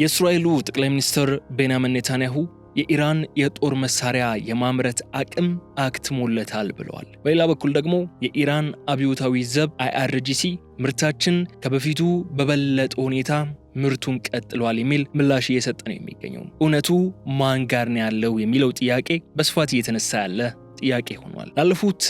የእስራኤሉ ጠቅላይ ሚኒስትር ቤንያሚን ኔታንያሁ የኢራን የጦር መሳሪያ የማምረት አቅም አክትሞለታል ብለዋል። በሌላ በኩል ደግሞ የኢራን አብዮታዊ ዘብ IRGC ምርታችን ከበፊቱ በበለጠ ሁኔታ ምርቱን ቀጥሏል የሚል ምላሽ እየሰጠ ነው የሚገኘው። እውነቱ ማን ጋር ነው ያለው የሚለው ጥያቄ በስፋት እየተነሳ ያለ ጥያቄ ሆኗል። ላለፉት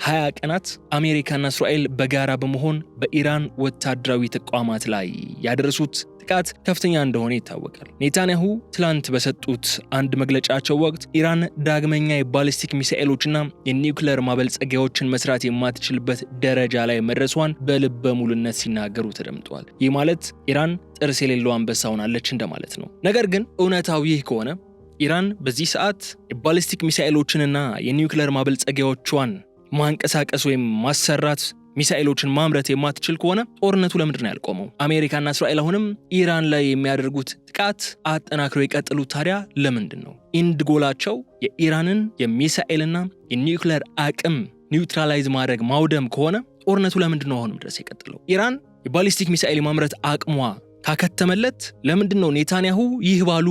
20 ቀናት አሜሪካና እስራኤል በጋራ በመሆን በኢራን ወታደራዊ ተቋማት ላይ ያደረሱት ጥቃት ከፍተኛ እንደሆነ ይታወቃል። ኔታንያሁ ትላንት በሰጡት አንድ መግለጫቸው ወቅት ኢራን ዳግመኛ የባሊስቲክ ሚሳኤሎችና የኒውክሌር ማበልጸጊያዎችን መስራት የማትችልበት ደረጃ ላይ መድረሷን በልበ ሙሉነት ሲናገሩ ተደምጧል። ይህ ማለት ኢራን ጥርስ የሌለው አንበሳ ሆናለች እንደማለት ነው። ነገር ግን እውነታው ይህ ከሆነ ኢራን በዚህ ሰዓት የባሊስቲክ ሚሳኤሎችንና የኒውክሌር ማበልጸጊያዎቿን ማንቀሳቀስ ወይም ማሰራት ሚሳኤሎችን ማምረት የማትችል ከሆነ ጦርነቱ ለምንድን ነው ያልቆመው? አሜሪካና እስራኤል አሁንም ኢራን ላይ የሚያደርጉት ጥቃት አጠናክረው የቀጠሉት ታዲያ ለምንድን ነው? ኢንድ ጎላቸው የኢራንን የሚሳኤልና የኒውክሌር አቅም ኒውትራላይዝ ማድረግ ማውደም ከሆነ ጦርነቱ ለምንድን ነው አሁንም ድረስ የቀጠለው? ኢራን የባሊስቲክ ሚሳኤል የማምረት አቅሟ ካከተመለት ለምንድን ነው ኔታንያሁ ይህ ባሉ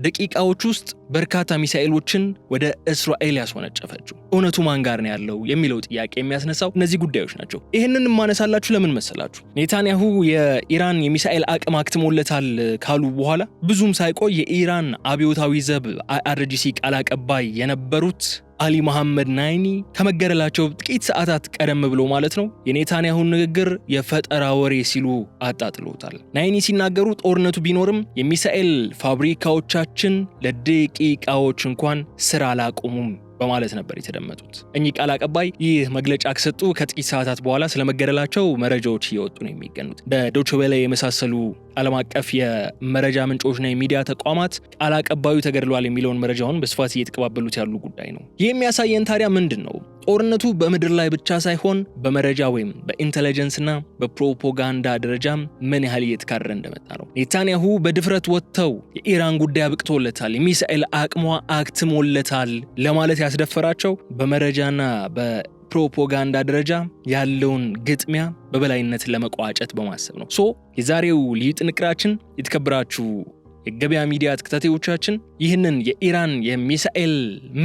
ደቂቃዎች ውስጥ በርካታ ሚሳኤሎችን ወደ እስራኤል ያስወነጨፈችው? እውነቱ ማን ጋር ነው ያለው የሚለው ጥያቄ የሚያስነሳው እነዚህ ጉዳዮች ናቸው። ይህንን ማነሳላችሁ ለምን መሰላችሁ? ኔታንያሁ የኢራን የሚሳኤል አቅም አክትሞለታል ካሉ በኋላ ብዙም ሳይቆይ የኢራን አብዮታዊ ዘብ IRGC ቃል አቀባይ የነበሩት አሊ መሐመድ ናይኒ ከመገደላቸው ጥቂት ሰዓታት ቀደም ብሎ ማለት ነው የኔታንያሁን ንግግር የፈጠራ ወሬ ሲሉ አጣጥለውታል። ናይኒ ሲናገሩ ጦርነቱ ቢኖርም የሚሳኤል ፋብሪካዎቻችን ለደቂቃዎች እንኳን ስራ አላቆሙም በማለት ነበር የተደመጡት። እኚህ ቃል አቀባይ ይህ መግለጫ ከሰጡ ከጥቂት ሰዓታት በኋላ ስለመገደላቸው መረጃዎች እየወጡ ነው የሚገኙት። በዶይቼ ቬለ የመሳሰሉ ዓለም አቀፍ የመረጃ ምንጮችና የሚዲያ ተቋማት ቃል አቀባዩ ተገድሏል የሚለውን መረጃውን በስፋት እየተቀባበሉት ያሉ ጉዳይ ነው። ይህ የሚያሳየን ታዲያ ምንድን ነው? ጦርነቱ በምድር ላይ ብቻ ሳይሆን በመረጃ ወይም በኢንተለጀንስና በፕሮፓጋንዳ ደረጃም ምን ያህል እየተካረረ እንደመጣ ነው። ኔታንያሁ በድፍረት ወጥተው የኢራን ጉዳይ አብቅቶለታል፣ የሚሳኤል አቅሟ አክትሞለታል ለማለት ያስደፈራቸው በመረጃና በፕሮፓጋንዳ ደረጃ ያለውን ግጥሚያ በበላይነት ለመቋጨት በማሰብ ነው። የዛሬው ልዩ ጥንቅራችን የተከበራችሁ የገበያ ሚዲያ ተከታታዮቻችን ይህንን የኢራን የሚሳኤል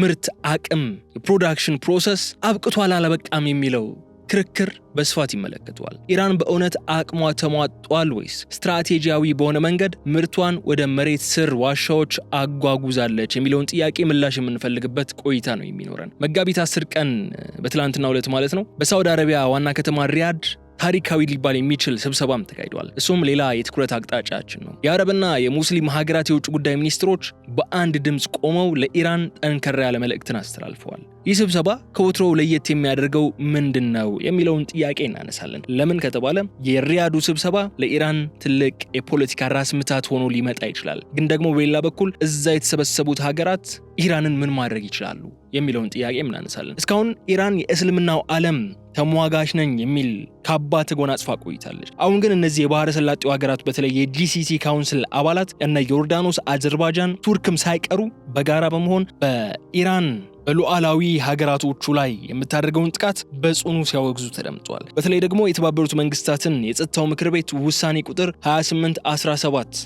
ምርት አቅም የፕሮዳክሽን ፕሮሰስ አብቅቷል አላበቃም የሚለው ክርክር በስፋት ይመለከተዋል። ኢራን በእውነት አቅሟ ተሟጧል ወይስ ስትራቴጂያዊ በሆነ መንገድ ምርቷን ወደ መሬት ስር ዋሻዎች አጓጉዛለች የሚለውን ጥያቄ ምላሽ የምንፈልግበት ቆይታ ነው የሚኖረን። መጋቢት 10 ቀን በትላንትናው ዕለት ማለት ነው በሳውዲ አረቢያ ዋና ከተማ ሪያድ ታሪካዊ ሊባል የሚችል ስብሰባም ተካሂዷል። እሱም ሌላ የትኩረት አቅጣጫችን ነው። የአረብና የሙስሊም ሀገራት የውጭ ጉዳይ ሚኒስትሮች በአንድ ድምፅ ቆመው ለኢራን ጠንከር ያለ መልእክትን አስተላልፈዋል። ይህ ስብሰባ ከወትሮው ለየት የሚያደርገው ምንድነው የሚለውን ጥያቄ እናነሳለን። ለምን ከተባለ የሪያዱ ስብሰባ ለኢራን ትልቅ የፖለቲካ ራስ ምታት ሆኖ ሊመጣ ይችላል። ግን ደግሞ በሌላ በኩል እዛ የተሰበሰቡት ሀገራት ኢራንን ምን ማድረግ ይችላሉ የሚለውን ጥያቄ እናነሳለን። እስካሁን ኢራን የእስልምናው ዓለም ተሟጋች ነኝ የሚል ካባ ተጎናጽፋ ቆይታለች። አሁን ግን እነዚህ የባህረ ሰላጤው ሀገራት በተለይ የጂሲሲ ካውንስል አባላት እና ዮርዳኖስ፣ አዘርባይጃን፣ ቱርክም ሳይቀሩ በጋራ በመሆን በኢራን በሉዓላዊ ሀገራቶቹ ላይ የምታደርገውን ጥቃት በጽኑ ሲያወግዙ ተደምጧል። በተለይ ደግሞ የተባበሩት መንግስታትን የጸጥታው ምክር ቤት ውሳኔ ቁጥር 2817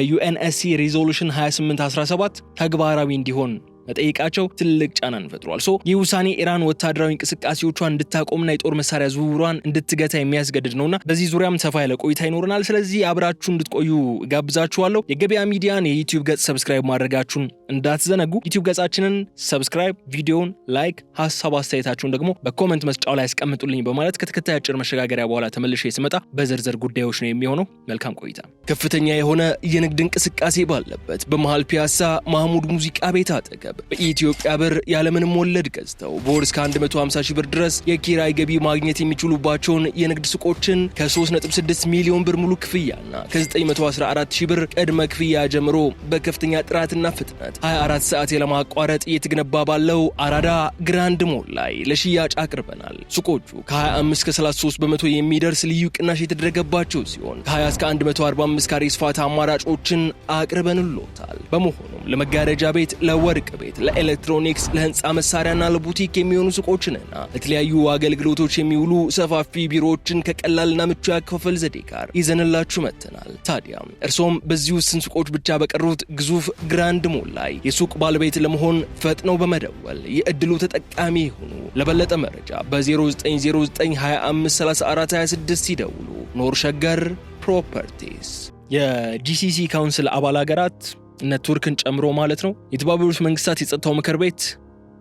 ዩኤንኤስሲ ሪዞሉሽን 2817 ተግባራዊ እንዲሆን መጠየቃቸው ትልቅ ጫናን ፈጥሯል። ይህ ውሳኔ ኢራን ወታደራዊ እንቅስቃሴዎቿን እንድታቆምና የጦር መሳሪያ ዝውውሯን እንድትገታ የሚያስገድድ ነውና በዚህ ዙሪያም ሰፋ ያለ ቆይታ ይኖረናል። ስለዚህ አብራችሁ እንድትቆዩ ጋብዛችኋለሁ። የገበያ ሚዲያን የዩቲዩብ ገጽ ሰብስክራይብ ማድረጋችሁን እንዳትዘነጉ። ዩቲዩብ ገጻችንን ሰብስክራይብ፣ ቪዲዮውን ላይክ፣ ሀሳብ አስተያየታችሁን ደግሞ በኮሜንት መስጫው ላይ አስቀምጡልኝ በማለት ከተከታይ አጭር መሸጋገሪያ በኋላ ተመልሼ ስመጣ በዝርዝር ጉዳዮች ነው የሚሆነው። መልካም ቆይታ። ከፍተኛ የሆነ የንግድ እንቅስቃሴ ባለበት በመሃል ፒያሳ ማህሙድ ሙዚቃ ቤት አጠገብ በኢትዮጵያ ብር ያለምንም ወለድ ገዝተው በወር እስከ 150 ሺህ ብር ድረስ የኪራይ ገቢ ማግኘት የሚችሉባቸውን የንግድ ሱቆችን ከ3.6 ሚሊዮን ብር ሙሉ ክፍያና ከ914 ሺህ ብር ቅድመ ክፍያ ጀምሮ በከፍተኛ ጥራትና ፍጥነት 24 ሰዓት የለማቋረጥ እየተገነባ ባለው አራዳ ግራንድ ሞል ላይ ለሽያጭ አቅርበናል። ሱቆቹ ከ25 እስከ 33 በመቶ የሚደርስ ልዩ ቅናሽ የተደረገባቸው ሲሆን ከ20 እስከ 145 ካሬ ስፋት አማራጮችን አቅርበንሎታል። በመሆኑም ለመጋረጃ ቤት፣ ለወርቅ ቤት፣ ለኤሌክትሮኒክስ፣ ለህንፃ መሳሪያና ለቡቲክ የሚሆኑ ሱቆችንና ለተለያዩ አገልግሎቶች የሚውሉ ሰፋፊ ቢሮዎችን ከቀላልና ምቹ ያከፋፈል ዘዴ ጋር ይዘንላችሁ መጥተናል። ታዲያ እርሶም በዚህ ውስን ሱቆች ብቻ በቀሩት ግዙፍ ግራንድ ሞል ላይ የሱቅ ባለቤት ለመሆን ፈጥነው በመደወል የእድሉ ተጠቃሚ ይሁኑ። ለበለጠ መረጃ በ0909253426 ይደውሉ። ኖር ሸገር ፕሮፐርቲስ። የጂሲሲ ካውንስል አባል ሀገራት እነ ቱርክን ጨምሮ ማለት ነው የተባበሩት መንግስታት የጸጥታው ምክር ቤት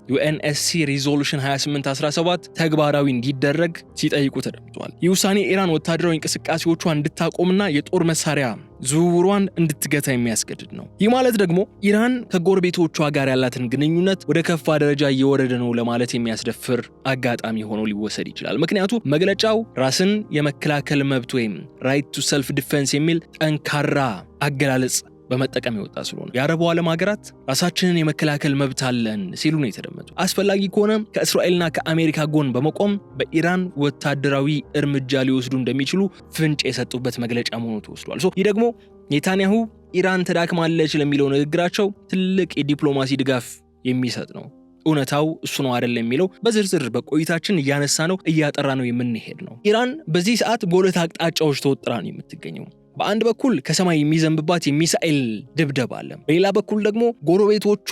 UNSC ሪዞሉሽን 2817 ተግባራዊ እንዲደረግ ሲጠይቁ ተደምጧል። ይህ ውሳኔ ኢራን ወታደራዊ እንቅስቃሴዎቿን እንድታቆምና የጦር መሳሪያ ዝውውሯን እንድትገታ የሚያስገድድ ነው። ይህ ማለት ደግሞ ኢራን ከጎረቤቶቿ ጋር ያላትን ግንኙነት ወደ ከፋ ደረጃ እየወረደ ነው ለማለት የሚያስደፍር አጋጣሚ ሆኖ ሊወሰድ ይችላል። ምክንያቱም መግለጫው ራስን የመከላከል መብት ወይም ራይት ቱ ሰልፍ ዲፌንስ የሚል ጠንካራ አገላለጽ በመጠቀም የወጣ ስለሆነ የአረቡ ዓለም ሀገራት ራሳችንን የመከላከል መብት አለን ሲሉ ነው የተደመጡ። አስፈላጊ ከሆነ ከእስራኤልና ከአሜሪካ ጎን በመቆም በኢራን ወታደራዊ እርምጃ ሊወስዱ እንደሚችሉ ፍንጭ የሰጡበት መግለጫ መሆኑ ተወስዷል። ይህ ደግሞ ኔታንያሁ ኢራን ተዳክማለች ለሚለው ንግግራቸው ትልቅ የዲፕሎማሲ ድጋፍ የሚሰጥ ነው። እውነታው እሱ ነው አይደል የሚለው በዝርዝር በቆይታችን እያነሳ ነው እያጠራ ነው የምንሄድ ነው። ኢራን በዚህ ሰዓት በሁለት አቅጣጫዎች ተወጥራ ነው የምትገኘው። በአንድ በኩል ከሰማይ የሚዘንብባት የሚሳኤል ድብደባ አለ። በሌላ በኩል ደግሞ ጎረቤቶቿ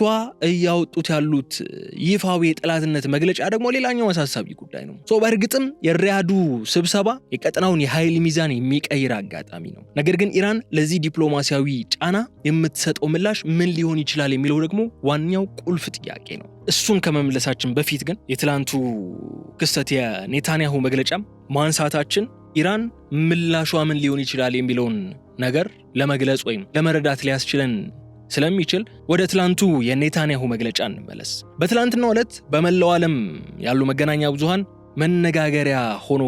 እያወጡት ያሉት ይፋዊ የጠላትነት መግለጫ ደግሞ ሌላኛው አሳሳቢ ጉዳይ ነው። በእርግጥም የሪያዱ ስብሰባ የቀጠናውን የኃይል ሚዛን የሚቀይር አጋጣሚ ነው። ነገር ግን ኢራን ለዚህ ዲፕሎማሲያዊ ጫና የምትሰጠው ምላሽ ምን ሊሆን ይችላል የሚለው ደግሞ ዋናው ቁልፍ ጥያቄ ነው። እሱን ከመመለሳችን በፊት ግን የትላንቱ ክስተት የኔታንያሁ መግለጫም ማንሳታችን ኢራን ምላሿ ምን ሊሆን ይችላል የሚለውን ነገር ለመግለጽ ወይም ለመረዳት ሊያስችለን ስለሚችል ወደ ትላንቱ የኔታንያሁ መግለጫ እንመለስ። በትላንትናው ዕለት በመላው ዓለም ያሉ መገናኛ ብዙሃን መነጋገሪያ ሆኖ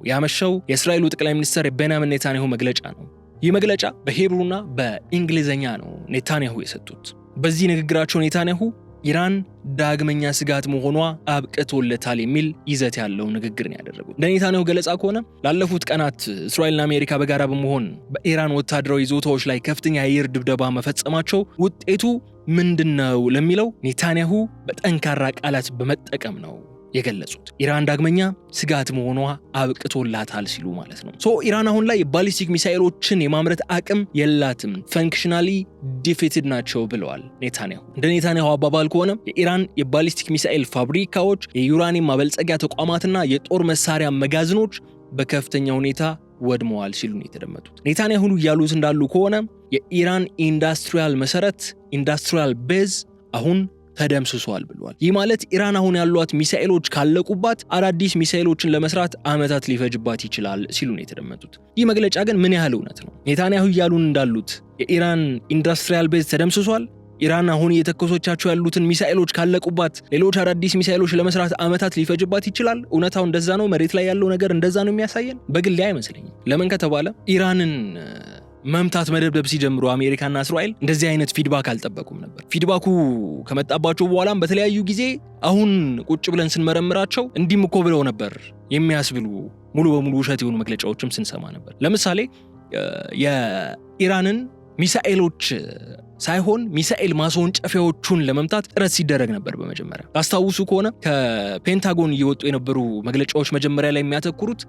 ያመሸው የእስራኤሉ ጠቅላይ ሚኒስትር ቤንያሚን ኔታንያሁ መግለጫ ነው። ይህ መግለጫ በሂብሩና በእንግሊዘኛ ነው ኔታንያሁ የሰጡት። በዚህ ንግግራቸው ኔታንያሁ ኢራን ዳግመኛ ስጋት መሆኗ አብቅቶለታል የሚል ይዘት ያለው ንግግር ነው ያደረጉት። እንደ ኔታንያሁ ገለጻ ከሆነ ላለፉት ቀናት እስራኤልና አሜሪካ በጋራ በመሆን በኢራን ወታደራዊ ይዞታዎች ላይ ከፍተኛ የአየር ድብደባ መፈጸማቸው ውጤቱ ምንድነው ለሚለው ኔታንያሁ በጠንካራ ቃላት በመጠቀም ነው የገለጹት። ኢራን ዳግመኛ ስጋት መሆኗ አብቅቶላታል ሲሉ ማለት ነው። ኢራን አሁን ላይ ባሊስቲክ ሚሳኤሎችን የማምረት አቅም የላትም፣ ፈንክሽናሊ ዲፊትድ ናቸው ብለዋል ኔታንያሁ። እንደ ኔታንያሁ አባባል ከሆነ የኢራን የባሊስቲክ ሚሳኤል ፋብሪካዎች፣ የዩራኒየም ማበልጸጊያ ተቋማትና የጦር መሳሪያ መጋዘኖች በከፍተኛ ሁኔታ ወድመዋል ሲሉ ነው የተደመጡት። ኔታንያሁ ያሉት እንዳሉ ከሆነ የኢራን ኢንዱስትሪያል መሰረት ኢንዱስትሪያል ቤዝ አሁን ተደምስሷል ብለዋል። ይህ ማለት ኢራን አሁን ያሏት ሚሳኤሎች ካለቁባት አዳዲስ ሚሳኤሎችን ለመስራት ዓመታት ሊፈጅባት ይችላል ሲሉ ነው የተደመጡት። ይህ መግለጫ ግን ምን ያህል እውነት ነው? ኔታንያሁ ያሉን እንዳሉት የኢራን ኢንዱስትሪያል ቤዝ ተደምስሷል፣ ኢራን አሁን እየተከሰቻቸው ያሉትን ሚሳኤሎች ካለቁባት ሌሎች አዳዲስ ሚሳኤሎች ለመስራት ዓመታት ሊፈጅባት ይችላል? እውነታው እንደዛ ነው? መሬት ላይ ያለው ነገር እንደዛ ነው የሚያሳየን? በግል አይመስለኝም። ለምን ከተባለ ኢራንን መምታት መደብደብ ሲጀምሩ አሜሪካና እስራኤል እንደዚህ አይነት ፊድባክ አልጠበቁም ነበር። ፊድባኩ ከመጣባቸው በኋላም በተለያዩ ጊዜ አሁን ቁጭ ብለን ስንመረምራቸው እንዲህም እኮ ብለው ነበር የሚያስብሉ ሙሉ በሙሉ ውሸት የሆኑ መግለጫዎችም ስንሰማ ነበር። ለምሳሌ የኢራንን ሚሳኤሎች ሳይሆን ሚሳኤል ማስወንጨፊያዎቹን ለመምታት ጥረት ሲደረግ ነበር። በመጀመሪያ ታስታውሱ ከሆነ ከፔንታጎን እየወጡ የነበሩ መግለጫዎች መጀመሪያ ላይ የሚያተኩሩት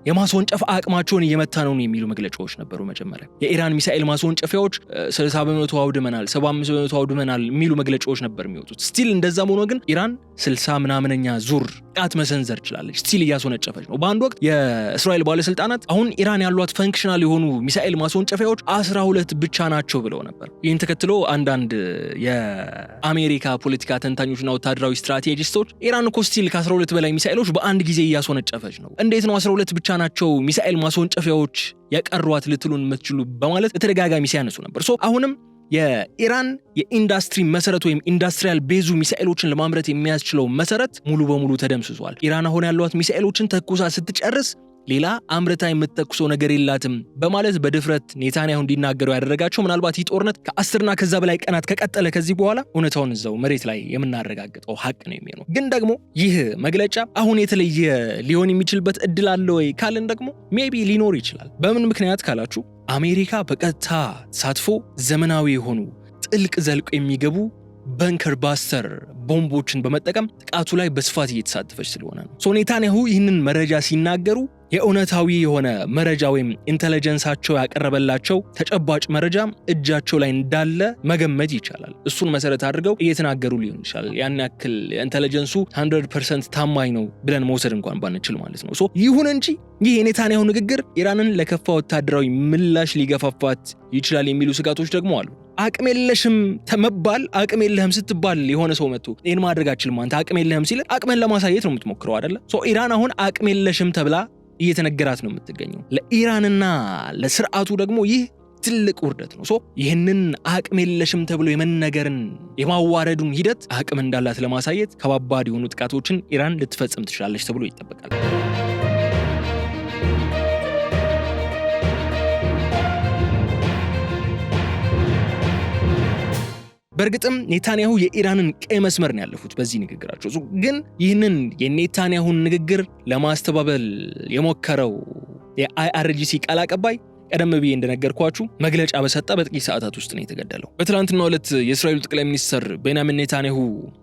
የማስወንጨፍ አቅማቸውን እየመታ ነው የሚሉ መግለጫዎች ነበሩ። መጀመሪያ የኢራን ሚሳኤል ማስወንጨፊያዎች 60% አውድመናል፣ 75% አውድመናል የሚሉ መግለጫዎች ነበር የሚወጡት። ስቲል እንደዛም ሆኖ ግን ኢራን 60 ምናምነኛ ዙር ጥቃት መሰንዘር ችላለች። ስቲል እያስወነጨፈች ነው። በአንድ ወቅት የእስራኤል ባለስልጣናት አሁን ኢራን ያሏት ፈንክሽናል የሆኑ ሚሳኤል ማስወንጨፊያዎች 12 ብቻ ናቸው ብለው ነበር። ይህን ተከትሎ አንዳንድ የአሜሪካ ፖለቲካ ተንታኞችና ወታደራዊ ስትራቴጂስቶች ኢራን እኮ ስቲል ከ12 በላይ ሚሳኤሎች በአንድ ጊዜ እያስወነጨፈች ነው፣ እንዴት ነው 12 ብቻ ናቸው ሚሳኤል ማስወንጨፊያዎች የቀሯት ልትሉን የምትችሉ በማለት በተደጋጋሚ ሲያነሱ ነበር። አሁንም የኢራን የኢንዱስትሪ መሰረት ወይም ኢንዱስትሪያል ቤዙ ሚሳኤሎችን ለማምረት የሚያስችለው መሰረት ሙሉ በሙሉ ተደምስሷል። ኢራን አሁን ያሏት ሚሳኤሎችን ተኩሳ ስትጨርስ ሌላ አምርታ የምትተኩሰው ነገር የላትም በማለት በድፍረት ኔታንያሁ እንዲናገሩ ያደረጋቸው ምናልባት ይህ ጦርነት ከ10ና ከዛ በላይ ቀናት ከቀጠለ ከዚህ በኋላ እውነታውን እዛው መሬት ላይ የምናረጋግጠው ሀቅ ነው የሚሆነው። ግን ደግሞ ይህ መግለጫ አሁን የተለየ ሊሆን የሚችልበት እድል አለ ወይ ካልን ደግሞ ሜቢ ሊኖር ይችላል። በምን ምክንያት ካላችሁ አሜሪካ በቀጥታ ተሳትፎ ዘመናዊ የሆኑ ጥልቅ ዘልቆ የሚገቡ በንከር ባስተር ቦምቦችን በመጠቀም ጥቃቱ ላይ በስፋት እየተሳተፈች ስለሆነ ነው። ኔታንያሁ ይህንን መረጃ ሲናገሩ የእውነታዊ የሆነ መረጃ ወይም ኢንተለጀንሳቸው ያቀረበላቸው ተጨባጭ መረጃ እጃቸው ላይ እንዳለ መገመት ይቻላል። እሱን መሰረት አድርገው እየተናገሩ ሊሆን ይችላል። ያን ያክል ኢንተለጀንሱ 100% ታማኝ ነው ብለን መውሰድ እንኳን ባንችል ማለት ነው። ይሁን እንጂ ይህ የኔታንያሁ ንግግር ኢራንን ለከፋ ወታደራዊ ምላሽ ሊገፋፋት ይችላል የሚሉ ስጋቶች ደግሞ አሉ። አቅም የለሽም ተመባል አቅም የለህም ስትባል የሆነ ሰው መጥቶ ይሄን ማድረግ አትችልም አንተ አቅም የለህም ሲል አቅምን ለማሳየት ነው የምትሞክረው አይደለ? ኢራን አሁን አቅም የለሽም ተብላ እየተነገራት ነው የምትገኘው። ለኢራንና ለስርዓቱ ደግሞ ይህ ትልቅ ውርደት ነው። ይህንን አቅም የለሽም ተብሎ የመነገርን የማዋረዱን ሂደት አቅም እንዳላት ለማሳየት ከባባድ የሆኑ ጥቃቶችን ኢራን ልትፈጽም ትችላለች ተብሎ ይጠበቃል። በእርግጥም ኔታንያሁ የኢራንን ቀይ መስመር ነው ያለፉት በዚህ ንግግራቸው። ግን ይህንን የኔታንያሁን ንግግር ለማስተባበል የሞከረው የአይአርጂሲ ቃል አቀባይ ቀደም ብዬ እንደነገርኳችሁ መግለጫ በሰጠ በጥቂት ሰዓታት ውስጥ ነው የተገደለው። በትላንትናው ዕለት የእስራኤሉ ጠቅላይ ሚኒስትር ቤንያሚን ኔታንያሁ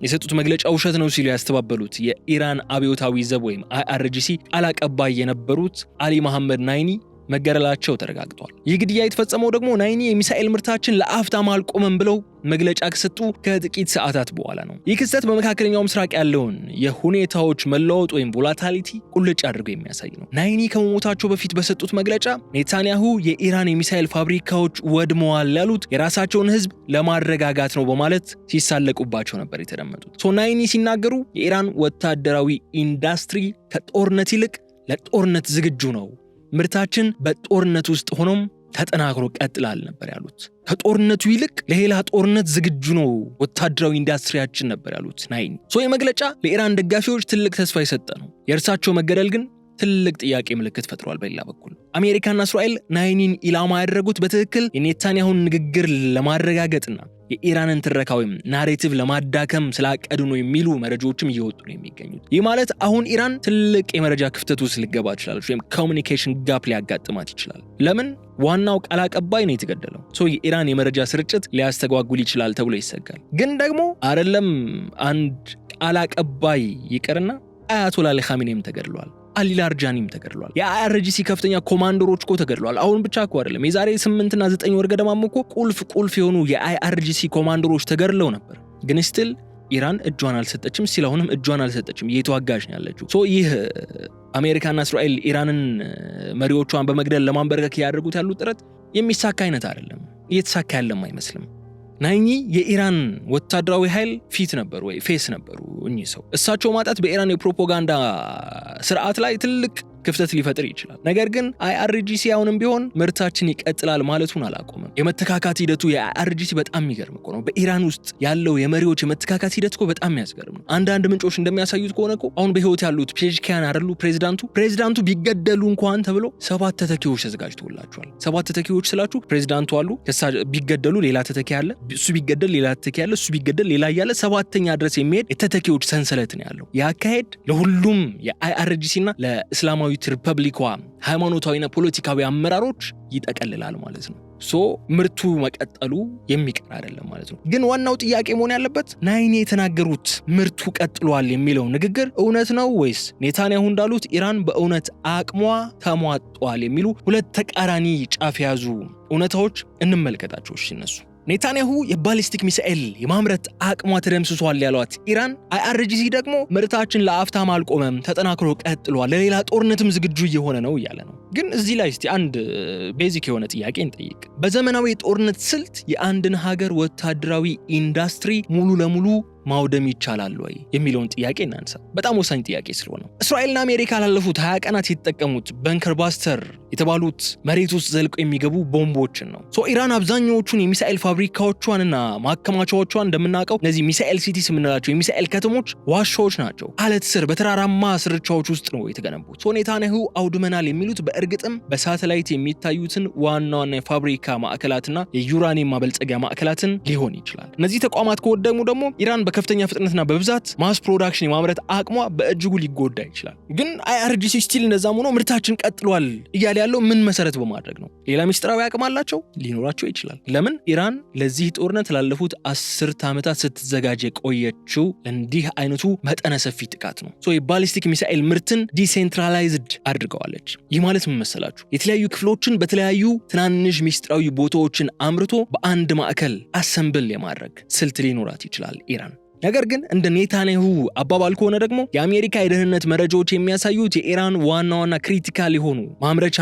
የሰጡት መግለጫ ውሸት ነው ሲሉ ያስተባበሉት የኢራን አብዮታዊ ዘብ ወይም አይአርጂሲ ቃል አቀባይ የነበሩት አሊ መሐመድ ናይኒ መገደላቸው ተረጋግጧል። ይህ ግድያ የተፈጸመው ደግሞ ናይኒ የሚሳኤል ምርታችን ለአፍታም አልቆመም ብለው መግለጫ ከሰጡ ከጥቂት ሰዓታት በኋላ ነው። ይህ ክስተት በመካከለኛው ምስራቅ ያለውን የሁኔታዎች መለወጥ ወይም ቮላታሊቲ ቁልጭ አድርገው የሚያሳይ ነው። ናይኒ ከመሞታቸው በፊት በሰጡት መግለጫ ኔታንያሁ የኢራን የሚሳኤል ፋብሪካዎች ወድመዋል ያሉት የራሳቸውን ሕዝብ ለማረጋጋት ነው በማለት ሲሳለቁባቸው ነበር የተደመጡት። ናይኒ ሲናገሩ የኢራን ወታደራዊ ኢንዱስትሪ ከጦርነት ይልቅ ለጦርነት ዝግጁ ነው፣ ምርታችን በጦርነት ውስጥ ሆኖም ተጠናክሮ ቀጥላል ነበር ያሉት። ከጦርነቱ ይልቅ ለሌላ ጦርነት ዝግጁ ነው ወታደራዊ ኢንዱስትሪያችን ነበር ያሉት ናይኒ። የመግለጫ ለኢራን ደጋፊዎች ትልቅ ተስፋ የሰጠ ነው። የእርሳቸው መገደል ግን ትልቅ ጥያቄ ምልክት ፈጥሯል። በሌላ በኩል አሜሪካና እስራኤል ናይኒን ኢላማ ያደረጉት በትክክል የኔታንያሁን ንግግር ለማረጋገጥና የኢራንን ትረካ ወይም ናሬቲቭ ለማዳከም ስላቀዱ ነው የሚሉ መረጃዎችም እየወጡ ነው የሚገኙት። ይህ ማለት አሁን ኢራን ትልቅ የመረጃ ክፍተት ውስጥ ልገባ ትችላለች ወይም ኮሙኒኬሽን ጋፕ ሊያጋጥማት ይችላል። ለምን? ዋናው ቃል አቀባይ ነው የተገደለው። የኢራን የመረጃ ስርጭት ሊያስተጓጉል ይችላል ተብሎ ይሰጋል። ግን ደግሞ አይደለም አንድ ቃል አቀባይ ይቀርና አያቶላ አሊ ኻሜኒም ተገድሏል። አሊ ላርጃኒም ተገድሏል። የአይአርጂሲ ከፍተኛ ኮማንደሮች እኮ ተገድሏል። አሁን ብቻ እኮ አይደለም፣ የዛሬ 8 እና 9 ወር ገደማም እኮ ቁልፍ የሆኑ የአይአርጂሲ ኮማንደሮች ተገድለው ነበር። ግን ስቲል ኢራን እጇን አልሰጠችም። ሲላሁንም እጇን አልሰጠችም፣ እየተዋጋች ነው ያለችው። ይህ አሜሪካና እስራኤል ኢራንን መሪዎቿን በመግደል ለማንበርከክ ያደርጉት ያሉት ጥረት የሚሳካ አይነት አይደለም፣ እየተሳካ ያለም አይመስልም። ናይኒ የኢራን ወታደራዊ ኃይል ፊት ነበሩ ወይ ፌስ ነበሩ እኚህ ሰው። እሳቸው ማጣት በኢራን የፕሮፓጋንዳ ስርዓት ላይ ትልቅ ክፍተት ሊፈጥር ይችላል። ነገር ግን አይአርጂሲ አሁንም ቢሆን ምርታችን ይቀጥላል ማለቱን አላቆመም። የመተካካት ሂደቱ የአይአርጂሲ በጣም የሚገርም እኮ ነው። በኢራን ውስጥ ያለው የመሪዎች የመተካካት ሂደት እኮ በጣም የሚያስገርም ነው። አንዳንድ ምንጮች እንደሚያሳዩት ከሆነ እኮ አሁን በህይወት ያሉት ፔሽኪያን አይደሉ ፕሬዚዳንቱ ቢገደሉ እንኳን ተብሎ 7 ተተኪዎች ተዘጋጅተውላቸዋል። 7 ተተኪዎች ስላችሁ ፕሬዚዳንቱ አሉ፣ ቢገደሉ ሌላ ተተኪ አለ፣ እሱ ቢገደል ሌላ ተተኪ አለ፣ እሱ ቢገደል ሌላ እያለ 7ኛ ድረስ የሚሄድ የተተኪዎች ሰንሰለት ነው ያለው። ያካሄድ ለሁሉም የአይአርጂሲና ለእስላማዊ ሪፐብሊኳ ሃይማኖታዊና ፖለቲካዊ አመራሮች ይጠቀልላል ማለት ነው። ምርቱ መቀጠሉ የሚቀር አይደለም ማለት ነው። ግን ዋናው ጥያቄ መሆን ያለበት ናይኒ የተናገሩት ምርቱ ቀጥሏል የሚለው ንግግር እውነት ነው ወይስ ኔታንያሁ እንዳሉት ኢራን በእውነት አቅሟ ተሟጧል የሚሉ ሁለት ተቃራኒ ጫፍ የያዙ እውነታዎች እንመልከታቸው። እነሱ ኔታንያሁ የባሊስቲክ ሚሳኤል የማምረት አቅሟ ተደምስሷል ያሏት ኢራን፣ አይአርጂሲ ደግሞ ምርታችን ለአፍታም አልቆመም ተጠናክሮ ቀጥሏል፣ ለሌላ ጦርነትም ዝግጁ እየሆነ ነው እያለ ነው። ግን እዚህ ላይ እስቲ አንድ ቤዚክ የሆነ ጥያቄ እንጠይቅ። በዘመናዊ የጦርነት ስልት የአንድን ሀገር ወታደራዊ ኢንዱስትሪ ሙሉ ለሙሉ ማውደም ይቻላል ወይ የሚለውን ጥያቄ እናንሳ። በጣም ወሳኝ ጥያቄ ስለሆነ እስራኤልና አሜሪካ ላለፉት 20 ቀናት የተጠቀሙት በንከር ባስተር የተባሉት መሬት ውስጥ ዘልቀው የሚገቡ ቦምቦችን ነው። ኢራን አብዛኛዎቹን የሚሳኤል ፋብሪካዎቿንና ማከማቻዎቿን እንደምናውቀው እነዚህ ሚሳኤል ሲቲስ የምንላቸው የሚሳኤል ከተሞች ዋሻዎች ናቸው። አለት ስር በተራራማ ስርቻዎች ውስጥ ነው የተገነቡት። ኔታንያሁ አውድመናል የሚሉት በእርግጥም በሳተላይት የሚታዩትን ዋና ዋና የፋብሪካ ማዕከላትና የዩራኒየም ማበልጸጊያ ማዕከላትን ሊሆን ይችላል። እነዚህ ተቋማት ከወደሙ ደግሞ ኢራን በከፍተኛ ፍጥነትና በብዛት ማስ ፕሮዳክሽን የማምረት አቅሟ በእጅጉ ሊጎዳ ይችላል። ግን አይአርጂሲ ስቲል እንደዛም ሆኖ ምርታችን ቀጥሏል እያለ ያለው ምን መሰረት በማድረግ ነው? ሌላ ሚስጥራዊ አቅም አላቸው? ሊኖራቸው ይችላል። ለምን? ኢራን ለዚህ ጦርነት ላለፉት 10 ዓመታት ስትዘጋጅ የቆየችው እንዲህ አይነቱ መጠነ ሰፊ ጥቃት ነው። የባሊስቲክ ሚሳኤል ምርትን ዲሴንትራላይዝድ አድርገዋለች። ይህ ማለት ምን መሰላችሁ? የተለያዩ ክፍሎችን በተለያዩ ትናንሽ ሚስጥራዊ ቦታዎችን አምርቶ በአንድ ማዕከል አሰምብል የማድረግ ስልት ሊኖራት ይችላል ኢራን። ነገር ግን እንደ ኔታንያሁ አባባል ከሆነ ደግሞ የአሜሪካ የደህንነት መረጃዎች የሚያሳዩት የኢራን ዋና ዋና ክሪቲካል የሆኑ ማምረቻ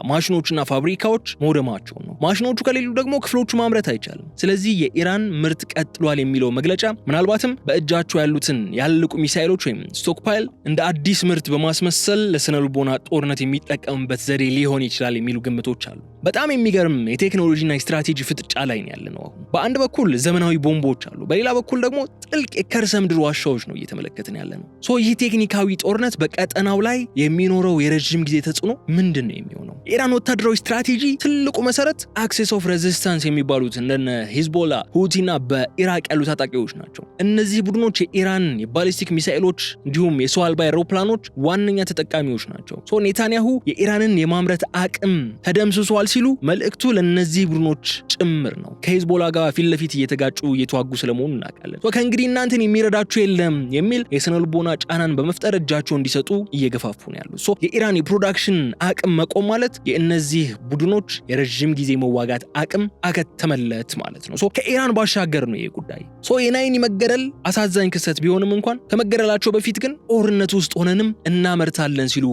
ማሽኖችና ፋብሪካዎች መውደማቸውን ነው። ማሽኖቹ ከሌሉ ደግሞ ክፍሎቹ ማምረት አይቻልም። ስለዚህ የኢራን ምርት ቀጥሏል የሚለው መግለጫ ምናልባትም በእጃቸው ያሉትን ያለቁ ሚሳኤሎች ወይም ስቶክፓይል እንደ አዲስ ምርት በማስመሰል ለስነልቦና ጦርነት የሚጠቀምበት ዘዴ ሊሆን ይችላል የሚሉ ግምቶች አሉ። በጣም የሚገርም የቴክኖሎጂና ስትራቴጂ ፍጥጫ ላይ ነው ያለነው። አሁን በአንድ በኩል ዘመናዊ ቦምቦች አሉ፣ በሌላ በኩል ደግሞ ጥልቅ የከርሰ ምድር ዋሻዎች ነው እየተመለከትን ያለነው። ይህ ቴክኒካዊ ጦርነት በቀጠናው ላይ የሚኖረው የረጅም ጊዜ ተጽዕኖ ምንድን ነው የሚሆነው? የኢራን ወታደራዊ ስትራቴጂ ትልቁ መሰረት አክሴስ ኦፍ ሬዚስታንስ የሚባሉት እንደነ ሂዝቦላ፣ ሁቲና በኢራቅ ያሉ ታጣቂዎች ናቸው። እነዚህ ቡድኖች የኢራን የባሊስቲክ ሚሳኤሎች እንዲሁም የሰው አልባ አውሮፕላኖች ዋነኛ ተጠቃሚዎች ናቸው። ኔታንያሁ የኢራንን የማምረት አቅም ተደምስሷል ሲሉ መልእክቱ ለነዚህ ቡድኖች ጭምር ነው። ከሂዝቦላ ጋር ፊት ለፊት እየተጋጩ እየተዋጉ ስለመሆኑ እናውቃለን። ከእንግዲህ እናንተን የሚረዳችሁ የለም የሚል የስነልቦና ጫናን በመፍጠር እጃቸው እንዲሰጡ እየገፋፉ ነው ያሉት። የኢራን የፕሮዳክሽን አቅም መቆም ማለት የእነዚህ ቡድኖች የረጅም ጊዜ መዋጋት አቅም አከተመለት ማለት ነው። ከኢራን ባሻገር ነው ይሄ ጉዳይ። የናይኒ መገደል አሳዛኝ ክስተት ቢሆንም እንኳን ከመገደላቸው በፊት ግን ጦርነት ውስጥ ሆነንም እናመርታለን ሲሉ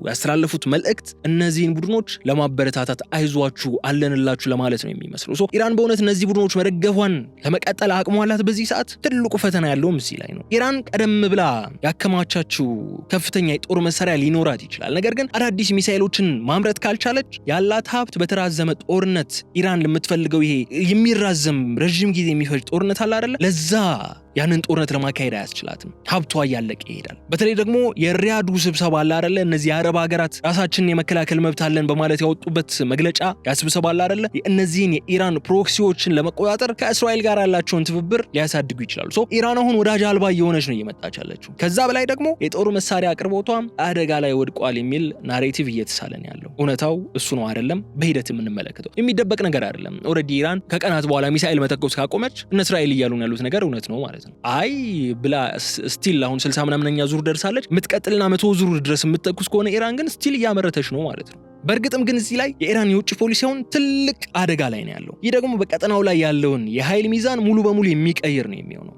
ያስተላለፉት መልእክት እነዚህን ቡድኖች ለማበረታታት አይዟችሁ አለንላችሁ ለማለት ነው የሚመስለው። ኢራን በእውነት እነዚህ ቡድኖች መደገፏን ለመቀጠል አቅሟ አላት። በዚህ ሰዓት ትልቁ ፈተና ያለውም እዚህ ላይ ነው። ኢራን ቀደም ብላ ያከማቻችው ከፍተኛ የጦር መሳሪያ ሊኖራት ይችላል። ነገር ግን አዳዲስ ሚሳኤሎችን ማምረት ካልቻለች ያላት ሀብት በተራዘመ ጦርነት ኢራን ለምትፈልገው ይሄ የሚራዘም ረጅም ጊዜ የሚፈጅ ጦርነት አለ አይደለ? ለዛ ያንን ጦርነት ለማካሄድ አያስችላትም። ሀብቷ እያለቀ ይሄዳል። በተለይ ደግሞ የሪያዱ ስብሰባ አለ አይደለ? እነዚህ የአረብ ሀገራት ራሳችንን የመከላከል መብት አለን በማለት ያወጡበት መግለጫ ያስብሰባ አለ አይደለ? እነዚህን የኢራን ፕሮክሲዎችን ለመቆጣጠር ከእስራኤል ጋር ያላቸውን ትብብር ሊያሳድጉ ይችላሉ። ኢራን አሁን ወዳጅ አልባ እየሆነች ነው እየመጣች ያለችው። ከዛ በላይ ደግሞ የጦር መሳሪያ አቅርቦቷም አደጋ ላይ ወድቋል የሚል ናሬቲቭ እየተሳለን ያለው እውነታው እሱ ነው አይደለም? በሂደት የምንመለከተው የሚደበቅ ነገር አይደለም። ኦልሬዲ ኢራን ከቀናት በኋላ ሚሳኤል መተኮስ ካቆመች እነ እስራኤል እያሉ ያሉት ነገር እውነት ነው ማለት ነው። አይ ብላ ስቲል አሁን 60 ምናምነኛ ዙር ደርሳለች። የምትቀጥልና 100 ዙር ድረስ የምትተኩስ ከሆነ ኢራን ግን ስቲል እያመረተች ነው ማለት ነው። በእርግጥም ግን እዚህ ላይ የኢራን የውጭ ፖሊሲውን ትልቅ አደጋ ላይ ነው ያለው። ይህ ደግሞ በቀጠናው ላይ ያለውን የኃይል ሚዛን ሙሉ በሙሉ የሚቀይር ነው የሚሆነው።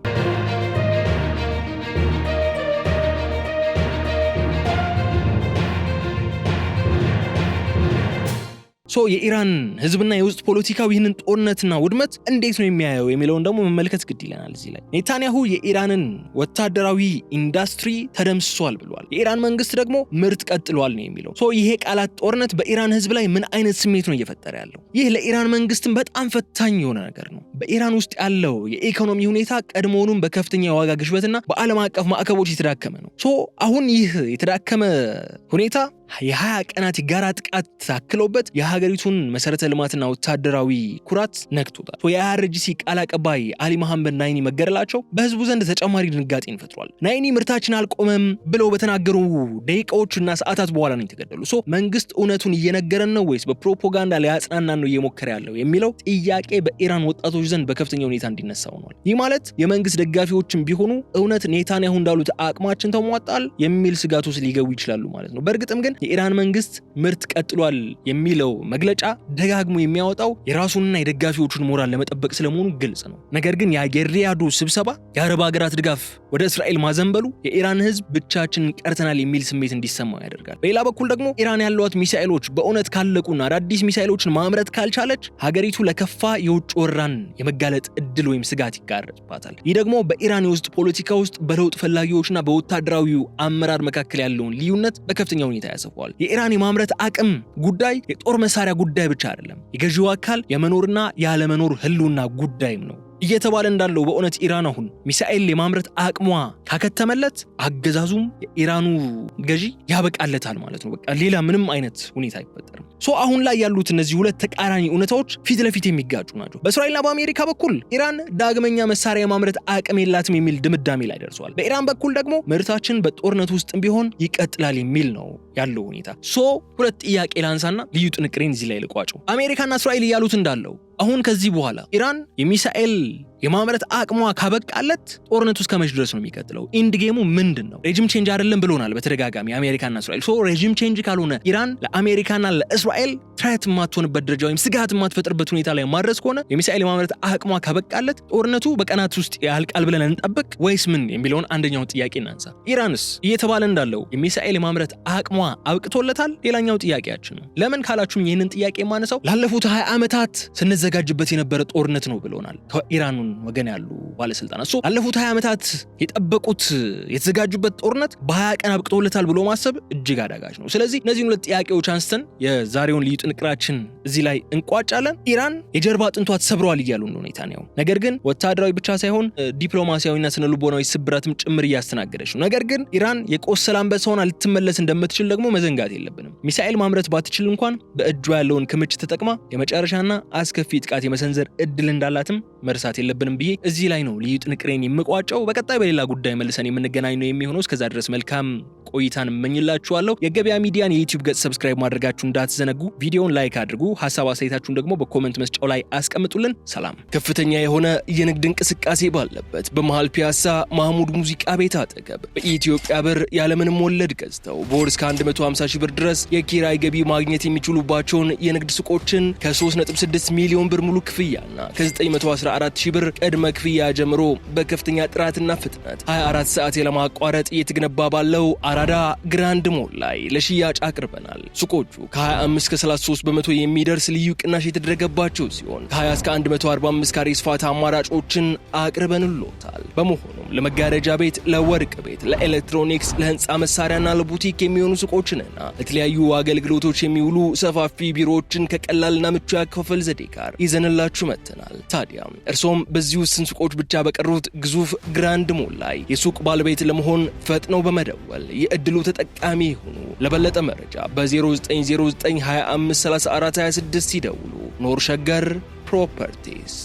የኢራን ህዝብና የውስጥ ፖለቲካው ይህንን ጦርነትና ውድመት እንዴት ነው የሚያየው የሚለውን ደግሞ መመልከት ግድ ይለናል። እዚህ ላይ ኔታንያሁ የኢራንን ወታደራዊ ኢንዱስትሪ ተደምስሷል ብሏል። የኢራን መንግስት ደግሞ ምርት ቀጥሏል ነው የሚለው። ይሄ ቃላት ጦርነት በኢራን ህዝብ ላይ ምን አይነት ስሜት ነው እየፈጠረ ያለው? ይህ ለኢራን መንግስትም በጣም ፈታኝ የሆነ ነገር ነው። በኢራን ውስጥ ያለው የኢኮኖሚ ሁኔታ ቀድሞውንም በከፍተኛ የዋጋ ግሽበትና በዓለም አቀፍ ማዕቀቦች የተዳከመ ነው። አሁን ይህ የተዳከመ ሁኔታ የ20 ቀናት የጋራ ጥቃት ታክሎበት የሀገሪቱን መሰረተ ልማትና ወታደራዊ ኩራት ነክቶታል። የአይአርጂሲ ቃል አቀባይ አሊ መሐመድ ናይኒ መገደላቸው በህዝቡ ዘንድ ተጨማሪ ድንጋጤን ፈጥሯል። ናይኒ ምርታችን አልቆመም ብለው በተናገሩ ደቂቃዎችና ሰዓታት በኋላ ነው የተገደሉ። መንግስት እውነቱን እየነገረን ነው ወይስ በፕሮፓጋንዳ ሊያጽናናን ነው እየሞከረ ያለው የሚለው ጥያቄ በኢራን ወጣቶች ዘንድ በከፍተኛ ሁኔታ እንዲነሳ ሆኗል። ይህ ማለት የመንግስት ደጋፊዎችም ቢሆኑ እውነት ኔታንያሁ እንዳሉት አቅማችን ተሟጣል የሚል ስጋት ውስጥ ሊገቡ ይችላሉ ማለት ነው። በእርግጥም ግን የኢራን መንግስት ምርት ቀጥሏል የሚለው መግለጫ ደጋግሞ የሚያወጣው የራሱንና የደጋፊዎቹን ሞራል ለመጠበቅ ስለመሆኑ ግልጽ ነው። ነገር ግን የሪያዱ ስብሰባ የአረብ ሀገራት ድጋፍ ወደ እስራኤል ማዘንበሉ የኢራን ህዝብ ብቻችን ቀርተናል የሚል ስሜት እንዲሰማው ያደርጋል። በሌላ በኩል ደግሞ ኢራን ያሏት ሚሳኤሎች በእውነት ካለቁና አዳዲስ ሚሳኤሎችን ማምረት ካልቻለች ሀገሪቱ ለከፋ የውጭ ወራን የመጋለጥ እድል ወይም ስጋት ይጋረጥባታል። ይህ ደግሞ በኢራን የውስጥ ፖለቲካ ውስጥ በለውጥ ፈላጊዎችና በወታደራዊው አመራር መካከል ያለውን ልዩነት በከፍተኛ ሁኔታ ያሰፋል። የኢራን የማምረት አቅም ጉዳይ የጦር መሳሪያ ጉዳይ ብቻ አይደለም። የገዢው አካል የመኖርና ያለመኖር ህልውና ጉዳይም ነው። እየተባለ እንዳለው በእውነት ኢራን አሁን ሚሳኤል የማምረት አቅሟ ካከተመለት አገዛዙም የኢራኑ ገዢ ያበቃለታል ማለት ነው። በቃ ሌላ ምንም አይነት ሁኔታ አይፈጠርም። አሁን ላይ ያሉት እነዚህ ሁለት ተቃራኒ እውነታዎች ፊት ለፊት የሚጋጩ ናቸው። በእስራኤልና በአሜሪካ በኩል ኢራን ዳግመኛ መሳሪያ የማምረት አቅም የላትም የሚል ድምዳሜ ላይ ደርሰዋል። በኢራን በኩል ደግሞ ምርታችን በጦርነት ውስጥም ቢሆን ይቀጥላል የሚል ነው ያለው ሁኔታ። ሁለት ጥያቄ ላንሳና ልዩ ጥንቅሬን እዚህ ላይ ልቋጨው። አሜሪካና እስራኤል እያሉት እንዳለው አሁን ከዚህ በኋላ ኢራን የሚሳኤል የማምረት አቅሟ ካበቃለት ጦርነቱ እስከ መቼ ድረስ ነው የሚቀጥለው? ኢንድ ጌሙ ምንድነው? ሬጂም ቼንጅ አይደለም ብሎናል በተደጋጋሚ አሜሪካና እስራኤል። ሬጂም ቼንጅ ካልሆነ ኢራን ለአሜሪካና ለእስራኤል ትሬት የማትሆንበት ደረጃ ወይም ስጋት የማትፈጥርበት ሁኔታ ላይ ማድረስ ከሆነ የሚሳኤል የማምረት አቅሟ ካበቃለት ጦርነቱ በቀናት ውስጥ ያልቃል ብለን እንጠብቅ ወይስ ምን የሚለውን አንደኛው ጥያቄ እናንሳ። ኢራንስ እየተባለ እንዳለው የሚሳኤል የማምረት አቅሟ አብቅቶለታል? ሌላኛው ጥያቄያችን ነው። ለምን ካላችሁም ይህንን ጥያቄ የማነሳው ላለፉት 20 ዓመታት ስንዘጋጅበት የነበረ ጦርነት ነው ብሎናል ከኢራን ወገን ያሉ ባለስልጣናት። ላለፉት 20 ዓመታት የጠበቁት የተዘጋጁበት ጦርነት በ20 ቀን አብቅቶለታል ብሎ ማሰብ እጅግ አዳጋች ነው። ስለዚህ እነዚህን ሁለት ጥያቄዎች አንስተን የዛሬውን ልዩ ጥንቅራችን እዚህ ላይ እንቋጫለን። ኢራን የጀርባ አጥንቷ ተሰብሯል እያሉ ነው ኔታንያሁ። ነገር ግን ወታደራዊ ብቻ ሳይሆን ዲፕሎማሲያዊና ስነ ልቦናዊ ስብራትም ጭምር እያስተናገደች ነው። ነገር ግን ኢራን የቆሰለ አንበሳ ሆና ልትመለስ እንደምትችል ደግሞ መዘንጋት የለብንም። ሚሳኤል ማምረት ባትችል እንኳን በእጇ ያለውን ክምችት ተጠቅማ የመጨረሻና አስከፊ ጥቃት የመሰንዘር እድል እንዳላትም መርሳት የለብንም ብዬ እዚህ ላይ ነው ልዩ ጥንቅሬን የምቋጨው። በቀጣይ በሌላ ጉዳይ መልሰን የምንገናኝ ነው የሚሆነው። እስከዛ ድረስ መልካም ቆይታን እመኝላችኋለሁ። የገበያ ሚዲያን የዩቲዩብ ገጽ ሰብስክራይብ ማድረጋችሁ እንዳትዘነጉ። ቪዲዮውን ላይክ አድርጉ። ሀሳብ አስተያየታችሁን ደግሞ በኮሜንት መስጫው ላይ አስቀምጡልን። ሰላም። ከፍተኛ የሆነ የንግድ እንቅስቃሴ ባለበት በመሃል ፒያሳ ማህሙድ ሙዚቃ ቤት አጠገብ በኢትዮጵያ ብር ያለምንም ወለድ ገዝተው በወር እስከ 150 ሺህ ብር ድረስ የኪራይ ገቢ ማግኘት የሚችሉባቸውን የንግድ ሱቆችን ከ3.6 ሚሊዮን ብር ሙሉ ክፍያና ከ914 ሺህ ብር ቅድመ ክፍያ ጀምሮ በከፍተኛ ጥራትና ፍጥነት 24 ሰዓት ያለማቋረጥ እየተገነባ ባለው አራዳ ግራንድ ሞል ላይ ለሽያጭ አቅርበናል። ሱቆቹ ከ25 እስከ 33 በመቶ የሚደርስ ልዩ ቅናሽ የተደረገባቸው ሲሆን ከ20 እስከ 145 ካሬ ስፋት አማራጮችን አቅርበንልዎታል። በመሆኑም ለመጋረጃ ቤት፣ ለወርቅ ቤት፣ ለኤሌክትሮኒክስ፣ ለህንፃ መሳሪያና ለቡቲክ የሚሆኑ ሱቆችንና ለተለያዩ አገልግሎቶች የሚውሉ ሰፋፊ ቢሮዎችን ከቀላልና ምቹ ያከፋፈል ዘዴ ጋር ይዘንላችሁ መጥተናል። ታዲያ እርሶም በዚህ ውስን ሱቆች ብቻ በቀሩት ግዙፍ ግራንድ ሞል ላይ የሱቅ ባለቤት ለመሆን ፈጥነው በመደወል የእድሉ ተጠቃሚ ይሁኑ። ለበለጠ መረጃ በ0909253426 ይደውሉ። ኖር ሸገር ፕሮፐርቲስ